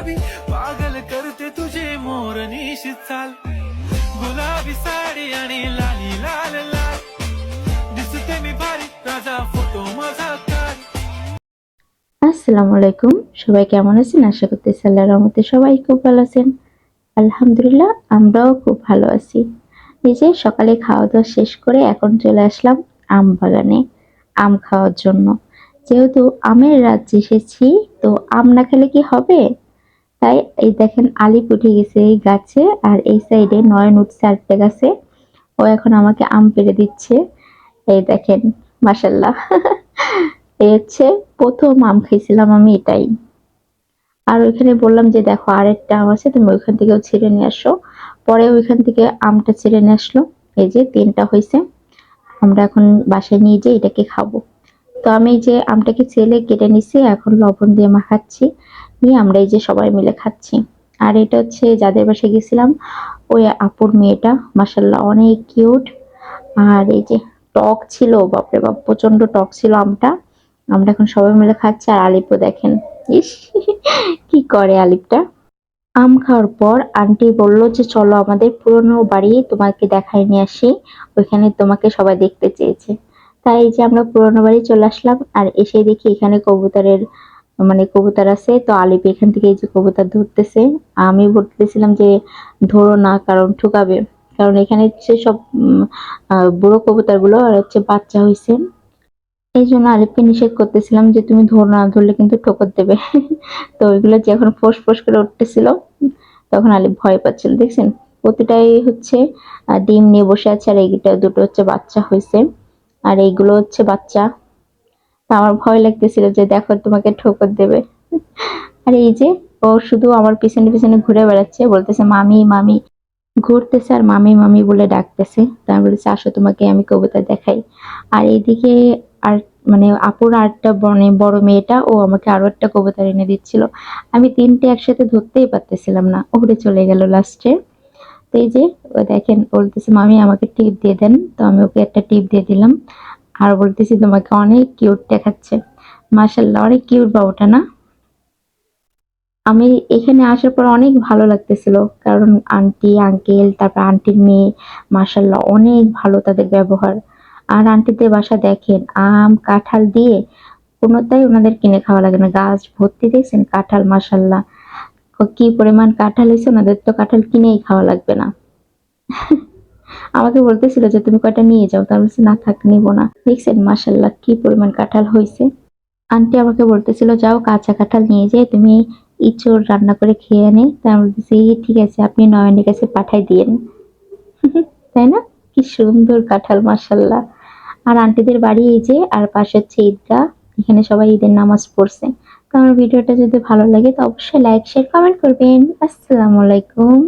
गुलाबी पागल करते तुझे मोरनीशी चाल गुलाबी साडी आणि लाली लाल लाल दिसते मी भारी राजा फोटो माझा काढ। আসসালামু আলাইকুম। সবাই কেমন আছেন? আশা করতেছি আল্লাহর রহমতে সবাই খুব ভালো আছেন। আলহামদুলিল্লাহ আমরাও খুব ভালো আছি। এই যে সকালে খাওয়া দাওয়া শেষ করে এখন চলে আসলাম আম বাগানে আম খাওয়ার জন্য। যেহেতু আমের রাজ্যে এসেছি, তো আম না খেলে কি হবে? তাই এই দেখেন আলিপ উঠে গেছে এই গাছে, আর এই সাইডে নয়ন উঠছে আরেকটা গাছে। ও এখন আমাকে আম পেড়ে দিচ্ছে। এই দেখেন, মাশাল্লাহ। এই হচ্ছে প্রথম আম খাইছিলাম আমি, এটাই। আর ওইখানে বললাম যে দেখো আরেকটা আম আছে, তুমি ওইখান থেকেও ছিঁড়ে নিয়ে আসো। পরে ওইখান থেকে আমটা ছিঁড়ে নিয়ে আসলো। এই যে 3টা হয়েছে। আমরা এখন বাসায় নিয়ে যেয়ে এটাকে খাবো। তো আমি এই যে আমটাকে ছেলে কেটে নিছি, এখন লবণ দিয়ে মাখাচ্ছি, নিয়ে আমরা এই যে সবাই মিলে খাচ্ছি। আর এটা হচ্ছে যাদের বাসায় গেছিলাম, ওই আপুর মেয়েটা, মাশাল্লাহ অনেক কিউট। আর এই যে টক ছিল, বাপরে বাপ প্রচন্ড টক ছিল আমটা। আমরা এখন সবাই মিলে খাচ্ছি। আর আলিপও দেখেন, ইস কি করে আলিপটা। আম খাওয়ার পর আন্টি বলল যে চলো আমাদের পুরনো বাড়ি তোমাকে দেখাই নিয়ে আসি, ওইখানে তোমাকে সবাই দেখতে চেয়েছে। তাই এই যে আমরা পুরনো বাড়ি চলে আসলাম, আর এসে দেখি এখানে কবুতরের মানে কবুতর আছে। তো আলিপ এখান থেকে এই যে কবুতর ধরতেছে। আমি বলতেছিলাম যে ধরো না, কারণ ঠুকাবে। কারণ এখানে হচ্ছে সব বুড়ো কবুতর গুলো আর হচ্ছে বাচ্চা হয়েছে। এই জন্য আলিফকে নিষেধ করতেছিলাম যে তুমি না ধরলে কিন্তু ঠোকর দেবে। তো ওইগুলো যখন ফোঁস ফোঁস করে উঠতেছিল, তখন আলিফ ভয় পাচ্ছিল। দেখছেন, প্রতিটাই হচ্ছে ডিম নিয়ে বসে আছে, আর এইটা দুটো হচ্ছে বাচ্চা হয়েছে, আর এইগুলো হচ্ছে বাচ্চা। তা আমার ভয় লাগতেছিল যে দেখো তোমাকে ঠোকর দেবে। আর এই যে ও শুধু আমার পিছনে পিছনে ঘুরে বেড়াচ্ছে, বলতেছে মামি মামি, ঘুরতেছে আর মামি মামি বলে ডাকতেছে। তা আমি বলেছি আসো তোমাকে আমি কবুতর দেখাই। আর এইদিকে আর মানে আপুর আরেকটা মানে বড় মেয়েটা, ও আমাকে আরো একটা কবুতর এনে দিচ্ছিল। আমি 3টে একসাথে ধরতেই পারতেছিলাম না, উড়ে চলে গেল লাস্টে। তো এই যে ও দেখেন বলতেছে মামি আমাকে টিপ দিয়ে দেন, তো আমি ওকে একটা টিপ দিয়ে দিলাম। আর বলতেছি তোমাকে অনেক কিউট দেখাচ্ছে। মাশাল্লাহ অনেক কিউট বাবুটা না? আমি এখানে আসার পর অনেক ভালো লাগতেছিল, কারণ আন্টি আঙ্কেল তারপর আন্টির মেয়ে, মাশাল্লাহ অনেক ভালো তাদের ব্যবহার। আর আন্টিদের বাসা দেখেন আম কাঁঠাল দিয়ে কোনোটাই ওনাদের কিনে খাওয়া লাগে না, গাছ ভর্তি দেখছেন কাঁঠাল, মাশাল্লাহ কি পরিমাণ কাঁঠাল হয়েছে, ওনাদের তো কাঁঠাল কিনেই খাওয়া লাগবে না। আমাকে বলতেছিল যে তুমি কয়টা নিয়ে যাও, তার বলছি না থাক নিবো না। দেখছেন মাশাল্লাহ কি পরিমাণ কাঁঠাল হয়েছে। আন্টি আমাকে বলতেছিল যাও কাঁচা কাঁঠাল নিয়ে যেয়ে তুমি ইঁচড় রান্না করে খেয়ে আনে। তা আমি বলতেছি ঠিক আছে, আপনি নয়নের কাছে পাঠাই দিয়েন। তাই না? কি সুন্দর কাঁঠাল, মাশাল্লাহ। আর আন্টিদের বাড়ি এই যে, আর পাশে হচ্ছে ঈদগাহ, এখানে সবাই ঈদের নামাজ পড়ছে। তো আমার ভিডিওটা যদি ভালো লাগে তো অবশ্যই লাইক শেয়ার কমেন্ট করবেন। আসসালামু আলাইকুম।